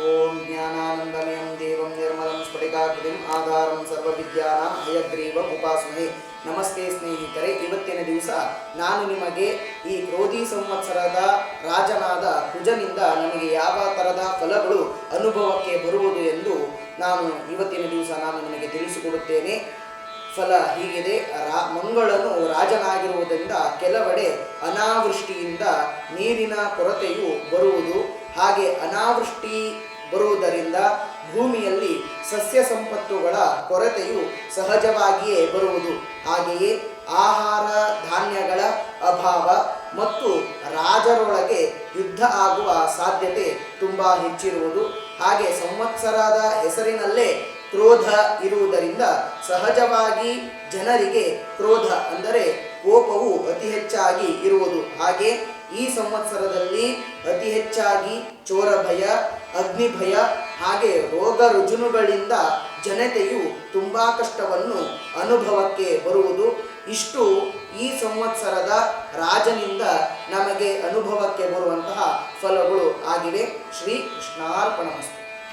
ಓಂ ಜ್ಞಾನಾನಂದಮಯಂ ದೇವಂ ನಿರ್ಮಲಂ ಸ್ಫಟಿಕಾಕೃತಿಂ ಆಧಾರಂ ಸರ್ವವಿದ್ಯಾನಾಂ ಹಯಗ್ರೀವಂ ಉಪಾಸ್ಮಹೇ. ನಮಸ್ತೆ ಸ್ನೇಹಿತರೆ, ಇವತ್ತಿನ ದಿವಸ ನಾನು ನಿಮಗೆ ಈ ಕ್ರೋಧಿ ಸಂವತ್ಸರದ ರಾಜನಾದ ಕುಜನಿಂದ ನಮಗೆ ಯಾವ ಥರದ ಫಲಗಳು ಅನುಭವಕ್ಕೆ ಬರುವುದು ಎಂದು ಇವತ್ತಿನ ದಿವಸ ನಾನು ನಿಮಗೆ ತಿಳಿಸಿಕೊಡುತ್ತೇನೆ. ಫಲ ಹೀಗಿದೆ. ಮಂಗಳನು ರಾಜನಾಗಿರುವುದರಿಂದ ಕೆಲವೆಡೆ ಅನಾವೃಷ್ಟಿಯಿಂದ ನೀರಿನ ಕೊರತೆಯು ಬರುವುದು. ಹಾಗೆ ಅನಾವೃಷ್ಟಿ ಬರುವುದರಿಂದ ಭೂಮಿಯಲ್ಲಿ ಸಸ್ಯ ಸಂಪತ್ತುಗಳ ಕೊರತೆಯು ಸಹಜವಾಗಿಯೇ ಬರುವುದು. ಹಾಗೆಯೇ ಆಹಾರ ಧಾನ್ಯಗಳ ಅಭಾವ ಮತ್ತು ರಾಜರೊಳಗೆ ಯುದ್ಧ ಆಗುವ ಸಾಧ್ಯತೆ ತುಂಬ ಹೆಚ್ಚಿರುವುದು. ಹಾಗೆ ಸಂವತ್ಸರದ ಹೆಸರಿನಲ್ಲೇ ಕ್ರೋಧ ಇರುವುದರಿಂದ ಸಹಜವಾಗಿ ಜನರಿಗೆ ಕ್ರೋಧ ಅಂದರೆ ಕೋಪವು ಅತಿ ಹೆಚ್ಚಾಗಿ ಇರುವುದು. ಹಾಗೆ ಈ ಸಂವತ್ಸರದಲ್ಲಿ ಅತಿ ಹೆಚ್ಚಾಗಿ ಚೋರ ಭಯ, ಅಗ್ನಿ ಭಯ, ಹಾಗೆ ರೋಗ ರುಜಿನಗಳಿಂದ ಜನತೆಯು ತುಂಬ ಕಷ್ಟವನ್ನು ಅನುಭವಕ್ಕೆ ಬರುವುದು. ಇಷ್ಟು ಈ ಸಂವತ್ಸರದ ರಾಜನಿಂದ ನಮಗೆ ಅನುಭವಕ್ಕೆ ಬರುವಂತಹ ಫಲಗಳು ಆಗಿವೆ. ಶ್ರೀ ಕೃಷ್ಣಾರ್ಪಣಮಸ್ತು.